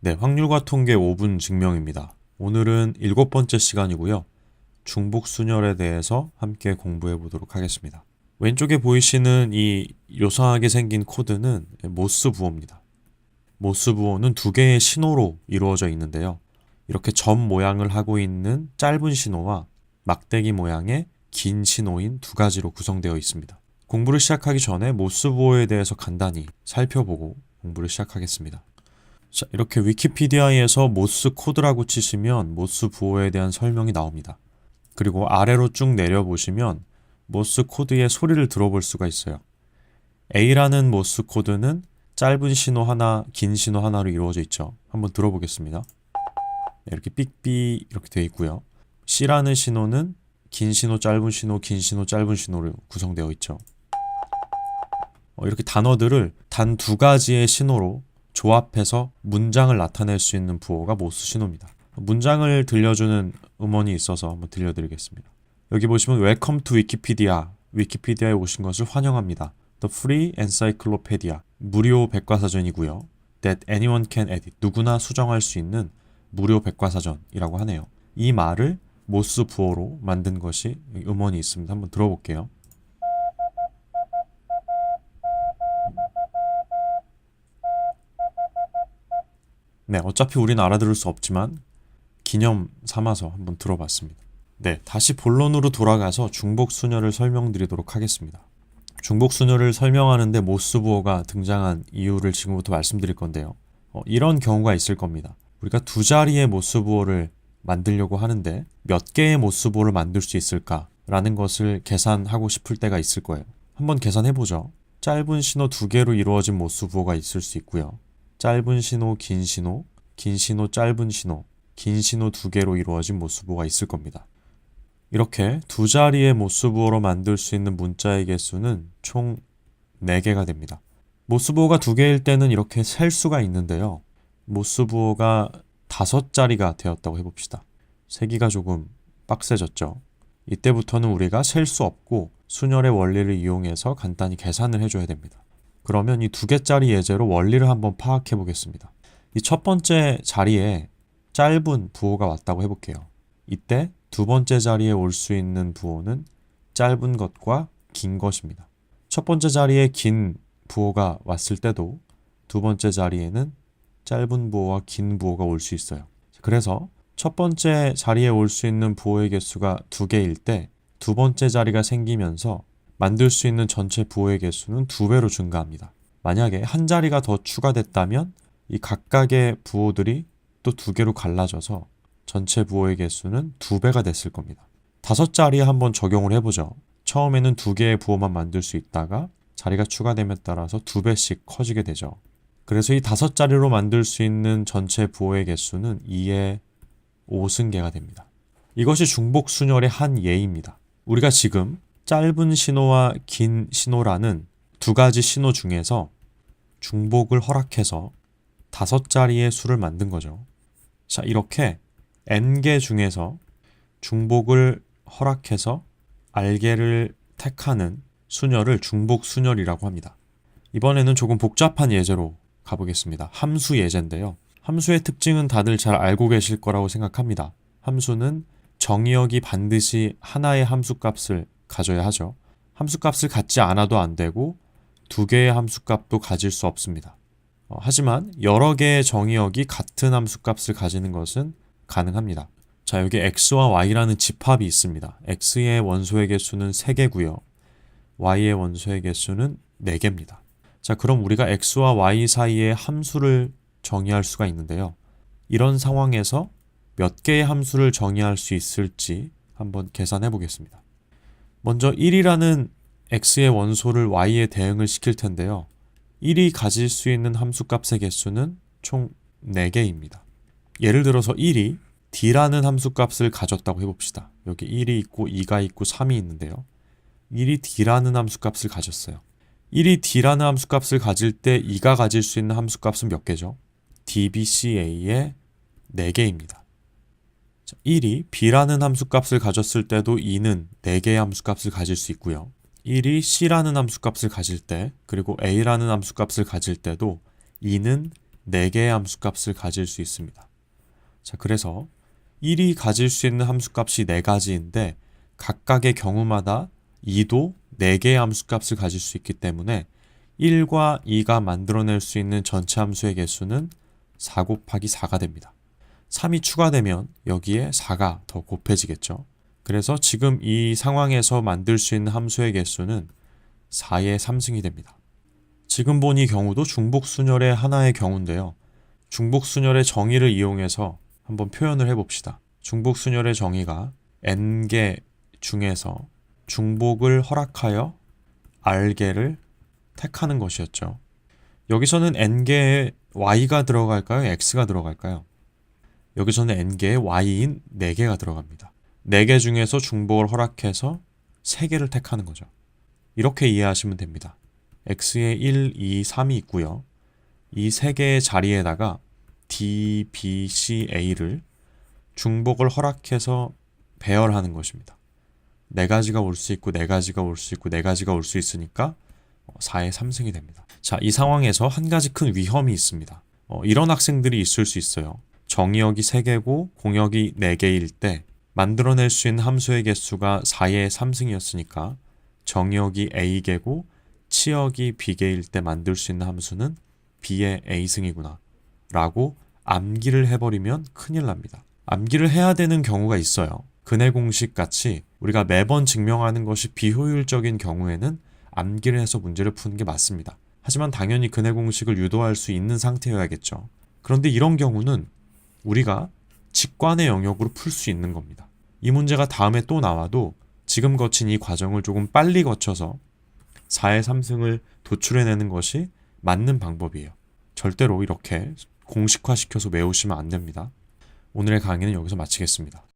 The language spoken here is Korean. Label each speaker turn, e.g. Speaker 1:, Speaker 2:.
Speaker 1: 네, 확률과 통계 5분 증명입니다. 오늘은 7번째 시간이고요. 중복순열에 대해서 함께 공부해 보도록 하겠습니다. 왼쪽에 보이시는 이 요상하게 생긴 코드는 모스 부호입니다. 모스 부호는 두 개의 신호로 이루어져 있는데요. 이렇게 점 모양을 하고 있는 짧은 신호와 막대기 모양의 긴 신호인 두 가지로 구성되어 있습니다. 공부를 시작하기 전에 모스 부호에 대해서 간단히 살펴보고 공부를 시작하겠습니다. 자, 이렇게 위키피디아에서 모스 코드라고 치시면 모스 부호에 대한 설명이 나옵니다. 그리고 아래로 쭉 내려보시면 모스 코드의 소리를 들어볼 수가 있어요. A라는 모스 코드는 짧은 신호 하나, 긴 신호 하나로 이루어져 있죠. 한번 들어보겠습니다. 네, 이렇게 삑삑 이렇게 되어 있고요. C라는 신호는 긴 신호, 짧은 신호, 긴 신호, 짧은 신호로 구성되어 있죠. 이렇게 단어들을 단 두 가지의 신호로 조합해서 문장을 나타낼 수 있는 부호가 모스 신호입니다. 문장을 들려주는 음원이 있어서 한번 들려드리겠습니다. 여기 보시면 Welcome to Wikipedia. 위키피디아에 오신 것을 환영합니다. The Free Encyclopedia. 무료 백과사전이고요. That anyone can edit. 누구나 수정할 수 있는 무료 백과사전이라고 하네요. 이 말을 모스 부호로 만든 것이 음원이 있습니다. 한번 들어볼게요. 네, 어차피 우리는 알아들을 수 없지만 기념 삼아서 한번 들어봤습니다. 네, 다시 본론으로 돌아가서 중복순열을 설명드리도록 하겠습니다. 중복순열을 설명하는데 모스 부호가 등장한 이유를 지금부터 말씀드릴 건데요. 이런 경우가 있을 겁니다. 우리가 두 자리의 모스 부호를 만들려고 하는데 몇 개의 모스 부호를 만들 수 있을까라는 것을 계산하고 싶을 때가 있을 거예요. 한번 계산해보죠. 짧은 신호 두 개로 이루어진 모스 부호가 있을 수 있고요. 짧은 신호, 긴 신호, 긴 신호, 짧은 신호, 긴 신호 두 개로 이루어진 모스 부호가 있을 겁니다. 이렇게 두 자리의 모스 부호로 만들 수 있는 문자의 개수는 총 4개가 됩니다. 모스 부호가 2개일 때는 이렇게 셀 수가 있는데요. 모스 부호가 5자리가 되었다고 해봅시다. 세기가 조금 빡세졌죠. 이때부터는 우리가 셀 수 없고 순열의 원리를 이용해서 간단히 계산을 해줘야 됩니다. 그러면 이 2개짜리 예제로 원리를 한번 파악해 보겠습니다. 이 첫 번째 자리에 짧은 부호가 왔다고 해볼게요. 이때 두 번째 자리에 올 수 있는 부호는 짧은 것과 긴 것입니다. 첫 번째 자리에 긴 부호가 왔을 때도 두 번째 자리에는 짧은 부호와 긴 부호가 올 수 있어요. 그래서 첫 번째 자리에 올 수 있는 부호의 개수가 2개일 때 두 번째 자리가 생기면서 만들 수 있는 전체 부호의 개수는 2배로 증가합니다. 만약에 한 자리가 더 추가됐다면 이 각각의 부호들이 또 2개로 갈라져서 전체 부호의 개수는 2배가 됐을 겁니다. 5자리에 한번 적용을 해보죠. 처음에는 2개의 부호만 만들 수 있다가 자리가 추가됨에 따라서 2배씩 커지게 되죠. 그래서 이 5자리로 만들 수 있는 전체 부호의 개수는 2의 5승계가 됩니다. 이것이 중복순열의 한 예입니다. 우리가 지금 짧은 신호와 긴 신호라는 두 가지 신호 중에서 중복을 허락해서 5자리의 수를 만든 거죠. 자, 이렇게 n개 중에서 중복을 허락해서 r개를 택하는 순열을 중복순열이라고 합니다. 이번에는 조금 복잡한 예제로 가보겠습니다. 함수 예제인데요. 함수의 특징은 다들 잘 알고 계실 거라고 생각합니다. 함수는 정의역이 반드시 하나의 함수값을 가져야 하죠. 함수값을 갖지 않아도 안 되고 2개의 함수값도 가질 수 없습니다. 하지만 여러 개의 정의역이 같은 함수값을 가지는 것은 가능합니다. 자, 여기 x와 y라는 집합이 있습니다. x의 원소의 개수는 3개고요. y의 원소의 개수는 4개입니다. 자, 그럼 우리가 x와 y 사이에 함수를 정의할 수가 있는데요. 이런 상황에서 몇 개의 함수를 정의할 수 있을지 한번 계산해 보겠습니다. 먼저 1이라는 x의 원소를 y에 대응을 시킬 텐데요. 1이 가질 수 있는 함수값의 개수는 총 4개입니다. 예를 들어서 1이 d라는 함수값을 가졌다고 해봅시다. 여기 1이 있고 2가 있고 3이 있는데요. 1이 d라는 함수값을 가졌어요. 1이 d라는 함수값을 가질 때 2가 가질 수 있는 함수값은 몇 개죠? dbca의 4개입니다. 1이 b라는 함수값을 가졌을 때도 2는 4개의 함수값을 가질 수 있고요. 1이 c라는 함수값을 가질 때 그리고 a라는 함수값을 가질 때도 2는 4개의 함수값을 가질 수 있습니다. 자, 그래서 1이 가질 수 있는 함수값이 4가지인데 각각의 경우마다 2도 4개의 함수값을 가질 수 있기 때문에 1과 2가 만들어낼 수 있는 전체 함수의 개수는 4 곱하기 4가 됩니다. 3이 추가되면 여기에 4가 더 곱해지겠죠. 그래서 지금 이 상황에서 만들 수 있는 함수의 개수는 4의 3승이 됩니다. 지금 본 이 경우도 중복순열의 하나의 경우인데요. 중복순열의 정의를 이용해서 한번 표현을 해봅시다. 중복순열의 정의가 n개 중에서 중복을 허락하여 r개를 택하는 것이었죠. 여기서는 n개에 y가 들어갈까요? x가 들어갈까요? 여기서는 n개에 y인 4개가 들어갑니다. 4개 중에서 중복을 허락해서 3개를 택하는 거죠. 이렇게 이해하시면 됩니다. x에 1, 2, 3이 있고요. 이 3개의 자리에다가 d, b, c, a를 중복을 허락해서 배열하는 것입니다. 4가지가 올 수 있고 4가지가 올 수 있고 4가지가 올 수 있으니까 4의 3승이 됩니다. 자, 이 상황에서 한 가지 큰 위험이 있습니다. 이런 학생들이 있을 수 있어요. 정의역이 3개고 공역이 4개일 때 만들어낼 수 있는 함수의 개수가 4의 3승이었으니까 정의역이 a개고 치역이 b개일 때 만들 수 있는 함수는 b의 a승이구나 라고 암기를 해버리면 큰일 납니다. 암기를 해야 되는 경우가 있어요. 근해 공식 같이 우리가 매번 증명하는 것이 비효율적인 경우에는 암기를 해서 문제를 푸는 게 맞습니다. 하지만 당연히 근해 공식을 유도할 수 있는 상태여야겠죠. 그런데 이런 경우는 우리가 직관의 영역으로 풀 수 있는 겁니다. 이 문제가 다음에 또 나와도 지금 거친 이 과정을 조금 빨리 거쳐서 4의 3승을 도출해내는 것이 맞는 방법이에요. 절대로 이렇게 공식화시켜서 외우시면 안 됩니다. 오늘의 강의는 여기서 마치겠습니다.